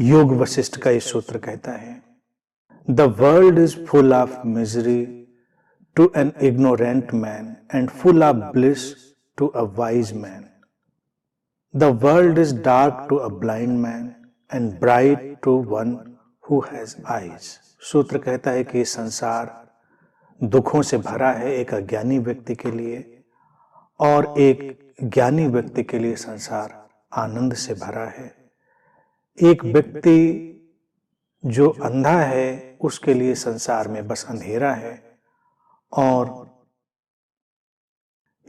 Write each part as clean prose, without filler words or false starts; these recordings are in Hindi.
योग वशिष्ठ का ये सूत्र कहता है, the world is full of misery to an ignorant man and full of bliss to a wise man. The world is dark to a blind man and bright to one who has eyes. सूत्र कहता है कि ये संसार दुखों से भरा है एक अज्ञानी व्यक्ति के लिए, और एक ज्ञानी व्यक्ति के लिए संसार आनंद से भरा है. एक व्यक्ति जो अंधा है उसके लिए संसार में बस अंधेरा है, और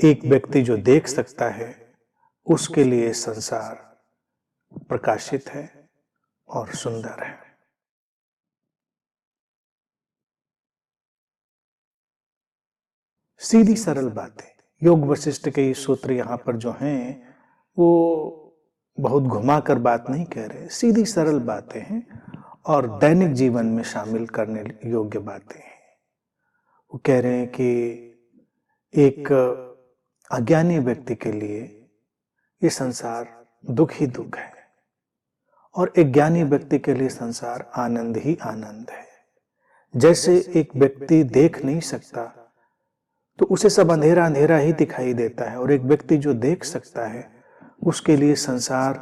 एक व्यक्ति जो देख सकता है उसके लिए संसार प्रकाशित है और सुंदर है. सीधी सरल बातें. योग वशिष्ठ के ये सूत्र यहां पर जो हैं वो बहुत घुमाकर बात नहीं कह रहे, सीधी सरल बातें हैं और दैनिक जीवन में शामिल करने योग्य बातें हैं. वो कह रहे हैं कि एक अज्ञानी व्यक्ति के लिए ये संसार दुख ही दुख है, और एक ज्ञानी व्यक्ति के लिए संसार आनंद ही आनंद है. जैसे एक व्यक्ति देख नहीं सकता तो उसे सब अंधेरा अंधेरा ही दिखाई देता है, और एक व्यक्ति जो देख सकता है उसके लिए संसार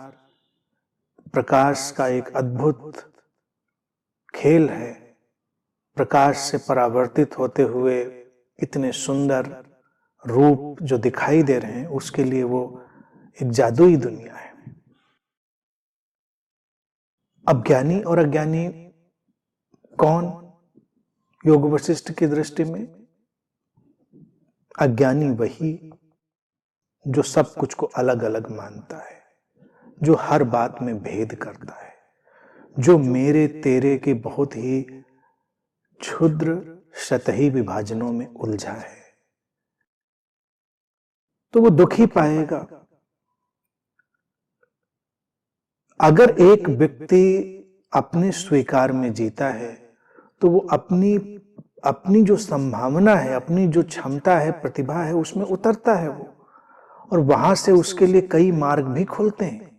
प्रकाश का एक अद्भुत खेल है. प्रकाश से परावर्तित होते हुए इतने सुंदर रूप जो दिखाई दे रहे हैं उसके लिए वो एक जादुई दुनिया है. अब ज्ञानी और अज्ञानी कौन योग वशिष्ठ की दृष्टि में? अज्ञानी वही जो सब कुछ को अलग अलग मानता है, जो हर बात में भेद करता है, जो मेरे तेरे के बहुत ही क्षुद्र सतही विभाजनों में उलझा है. तो वो दुखी पाएगा. अगर एक व्यक्ति अपने स्वीकार में जीता है तो वो अपनी जो संभावना है, अपनी जो क्षमता है, प्रतिभा है, उसमें उतरता है वो, और वहां से उसके लिए कई मार्ग भी खुलते हैं.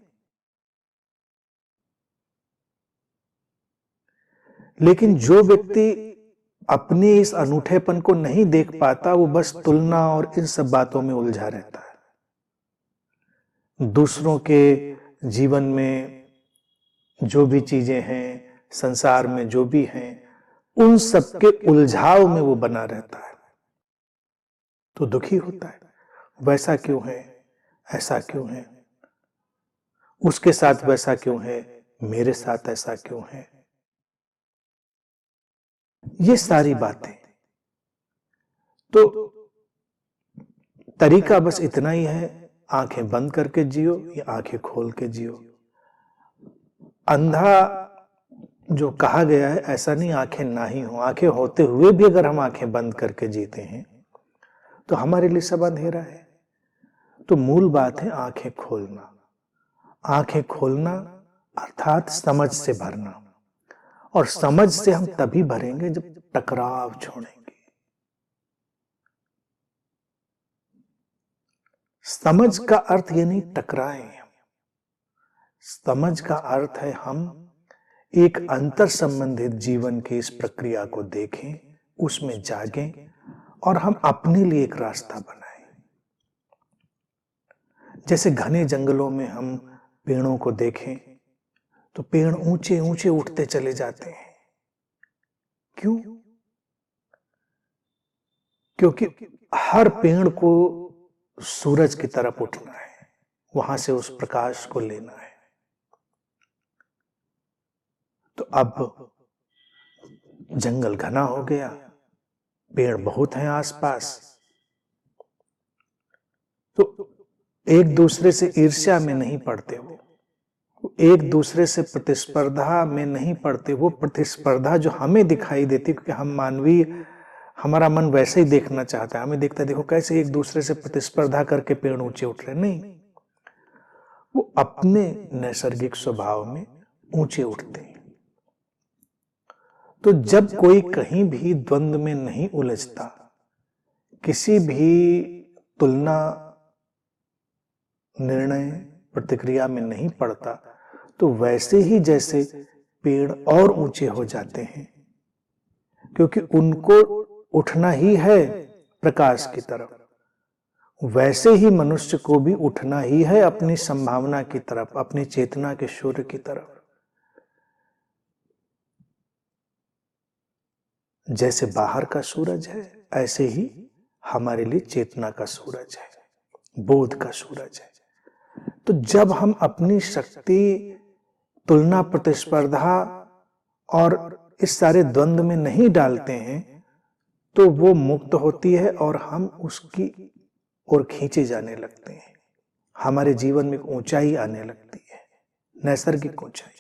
लेकिन जो व्यक्ति अपने इस अनूठेपन को नहीं देख पाता वो बस तुलना और इन सब बातों में उलझा रहता है. दूसरों के जीवन में जो भी चीजें हैं, संसार में जो भी हैं, उन सब के उलझाव में वो बना रहता है तो दुखी होता है. वैसा क्यों है, ऐसा क्यों है, उसके साथ वैसा क्यों है, मेरे साथ ऐसा क्यों है. ये सारी बातें. तो तरीका बस इतना ही है, आंखें बंद करके जियो या आंखें खोल के जियो. अंधा जो कहा गया है ऐसा नहीं आंखें ना ही हो. आंखें होते हुए भी अगर हम आंखें बंद करके जीते हैं तो हमारे लिए सब अंधेरा है. तो मूल बात है आंखें खोलना. आंखें खोलना अर्थात समझ से भरना, और समझ से हम तभी भरेंगे जब टकराव छोड़ेंगे. समझ का अर्थ ये नहीं टकराएं. समझ का अर्थ है हम एक अंतर संबंधित जीवन की इस प्रक्रिया को देखें, उसमें जागें और हम अपने लिए एक रास्ता बनाएं. जैसे घने जंगलों में हम पेड़ों को देखें तो पेड़ ऊंचे ऊंचे उठते चले जाते हैं. क्यों? क्योंकि हर पेड़ को सूरज की तरफ उठना है, वहां से उस प्रकाश को लेना है. तो अब जंगल घना हो गया, पेड़ बहुत हैं आसपास, तो एक दूसरे से ईर्ष्या में नहीं पड़ते, वो एक दूसरे से प्रतिस्पर्धा में नहीं पड़ते. वो प्रतिस्पर्धा जो हमें दिखाई देती, क्योंकि हम मानवीय, हमारा मन वैसे ही देखना चाहता है, हमें देखता है देखो कैसे एक दूसरे से प्रतिस्पर्धा करके पेड़ ऊंचे उठ रहे. नहीं, वो अपने नैसर्गिक स्वभाव में ऊंचे उठते हैं. तो जब कोई कहीं भी द्वंद्व में नहीं उलझता, किसी भी तुलना, निर्णय, प्रतिक्रिया में नहीं पड़ता, तो वैसे ही जैसे पेड़ और ऊंचे हो जाते हैं, क्योंकि उनको उठना ही है प्रकाश की तरफ, वैसे ही मनुष्य को भी उठना ही है अपनी संभावना की तरफ, अपनी चेतना के सूर्य की तरफ। जैसे बाहर का सूरज है, ऐसे ही हमारे लिए चेतना का सूरज है, बोध का सूरज है। तो जब हम अपनी शक्ति, तुलना, प्रतिस्पर्धा और इस सारे द्वंद्व में नहीं डालते हैं, तो वो मुक्त होती है और हम उसकी ओर खींचे जाने लगते हैं। हमारे जीवन में ऊंचाई आने लगती है, नैसर्गिक ऊंचाई।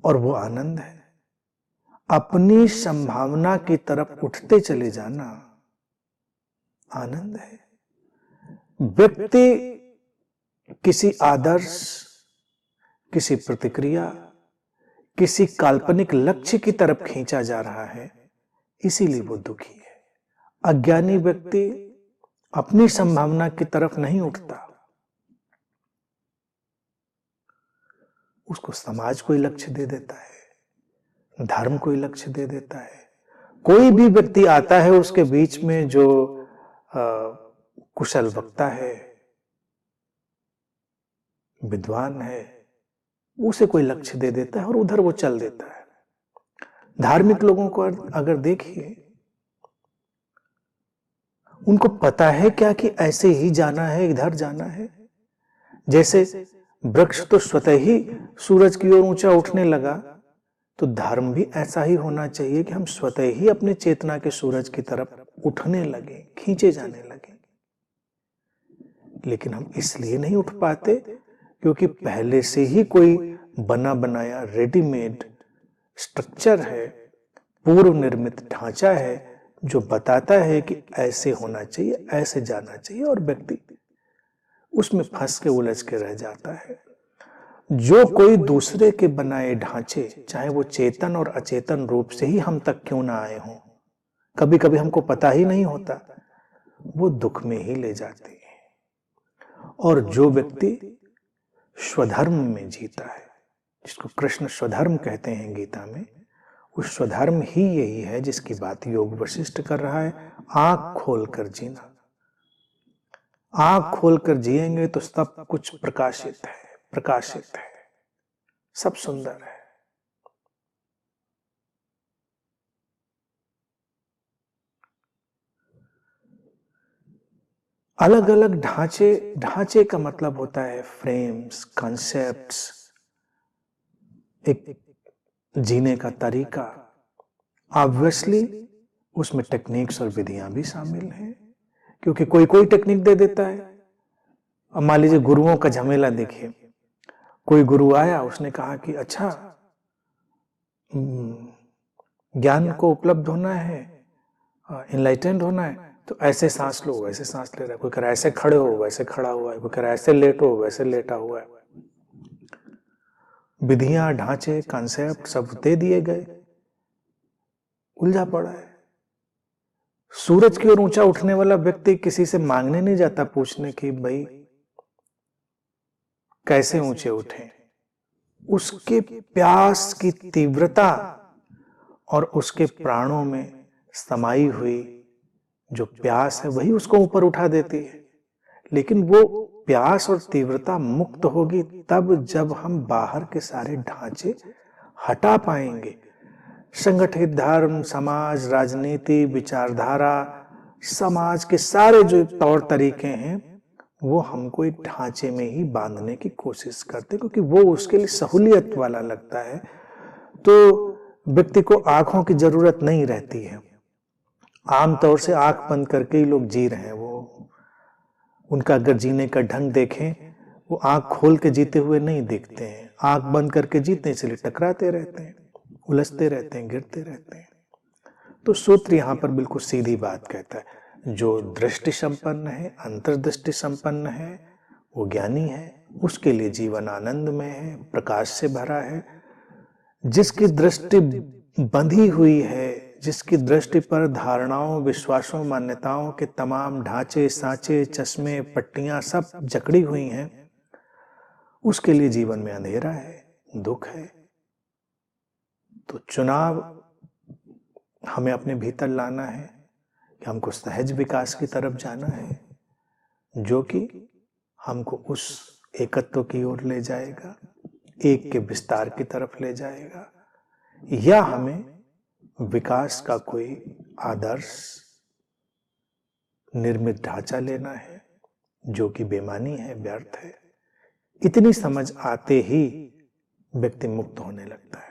और वो आनंद है, अपनी संभावना की तरफ उठते चले जाना आनंद है। व्यक्ति किसी आदर्श, किसी प्रतिक्रिया, किसी काल्पनिक लक्ष्य की तरफ खींचा जा रहा है, इसीलिए वो दुखी है। अज्ञानी व्यक्ति अपनी संभावना की तरफ नहीं उठता, उसको समाज कोई लक्ष्य दे देता है, धर्म कोई लक्ष्य दे देता है। कोई भी व्यक्ति आता है उसके बीच में जो कुशल वक्ता है, विद्वान है, उसे कोई लक्ष्य दे देता है और उधर वो चल देता है। धार्मिक लोगों को अगर देखिए, उनको पता है क्या कि ऐसे ही जाना है, इधर जाना है। जैसे वृक्ष तो स्वतः ही सूरज की ओर ऊंचा उठने लगा, तो धर्म भी ऐसा ही होना चाहिए कि हम स्वतः ही अपने चेतना के सूरज की तरफ उठने लगे, खींचे जाने लगे। लेकिन हम इसलिए नहीं उठ पाते क्योंकि पहले से ही कोई बना बनाया रेडीमेड स्ट्रक्चर है, पूर्व निर्मित ढांचा है, जो बताता है कि ऐसे होना चाहिए, ऐसे जाना चाहिए, और व्यक्ति उसमें फंस के उलझ के रह जाता है। जो कोई दूसरे के बनाए ढांचे, चाहे वो चेतन और अचेतन रूप से ही हम तक क्यों ना आए हों, कभी कभी हमको पता ही नहीं होता, वो दुख में ही ले जाते हैं। और जो व्यक्ति स्वधर्म में जीता है, जिसको कृष्ण स्वधर्म कहते हैं गीता में, उस स्वधर्म ही यही है जिसकी बात योग वशिष्ठ कर रहा है। आंख खोलकर जीना, आंख खोलकर जिएंगे तो सब कुछ प्रकाशित है, प्रकाशित है, सब सुंदर है। अलग अलग ढांचे, ढांचे का मतलब होता है फ्रेम्स, कॉन्सेप्ट्स, एक जीने का तरीका। ऑब्वियसली उसमें टेक्निक्स और विधियां भी शामिल हैं, क्योंकि कोई कोई टेक्निक दे देता है। अब मान लीजिए गुरुओं का झमेला देखिए, कोई गुरु आया, उसने कहा कि अच्छा, ज्ञान को उपलब्ध होना है, इनलाइटेंड होना है, तो ऐसे सांस लो, वैसे सांस ले रहा है। कोई कह रहा है ऐसे खड़े हो, वैसे खड़ा हुआ है। कोई कह रहा है ऐसे लेटो, वैसे लेटा हुआ है। विधियां, ढांचे, कॉन्सेप्ट सब दे दिए गए, उलझा पड़ा है। सूरज की ओर ऊंचा उठने वाला व्यक्ति किसी से मांगने नहीं जाता, पूछने की भाई कैसे ऊंचे उठे। उसके प्यास की तीव्रता और उसके प्राणों में समाई हुई जो प्यास है, वही उसको ऊपर उठा देती है। लेकिन वो प्यास और तीव्रता मुक्त होगी तब जब हम बाहर के सारे ढांचे हटा पाएंगे। संगठित धर्म, समाज, राजनीति, विचारधारा, समाज के सारे जो तौर तरीके हैं, वो हमको एक ढांचे में ही बांधने की कोशिश करते, क्योंकि वो उसके लिए सहूलियत वाला लगता है। तो व्यक्ति को आंखों की जरूरत नहीं रहती है। आमतौर से आंख बंद करके ही लोग जी रहे हैं। वो उनका अगर जीने का ढंग देखें, वो आंख खोल के जीते हुए नहीं दिखते हैं। आंख बंद करके जीते हैं, इसलिए टकराते रहते हैं, उलझते रहते हैं, गिरते रहते हैं। तो सूत्र यहाँ पर बिल्कुल सीधी बात कहता है, जो दृष्टि संपन्न है, अंतर्दृष्टि संपन्न है, वो ज्ञानी है। उसके लिए जीवन आनंद में है, प्रकाश से भरा है। जिसकी दृष्टि बंधी हुई है, जिसकी दृष्टि पर धारणाओं, विश्वासों, मान्यताओं के तमाम ढांचे, सांचे, चश्मे, पट्टियां सब जकड़ी हुई हैं, उसके लिए जीवन में अंधेरा है, दुख है। तो चुनाव हमें अपने भीतर लाना है कि हमको सहज विकास की तरफ जाना है, जो कि हमको उस एकत्व की ओर ले जाएगा, एक के विस्तार की तरफ ले जाएगा, या हमें विकास का कोई आदर्श निर्मित ढांचा लेना है जो कि बेमानी है, व्यर्थ है। इतनी समझ आते ही व्यक्ति मुक्त होने लगता है।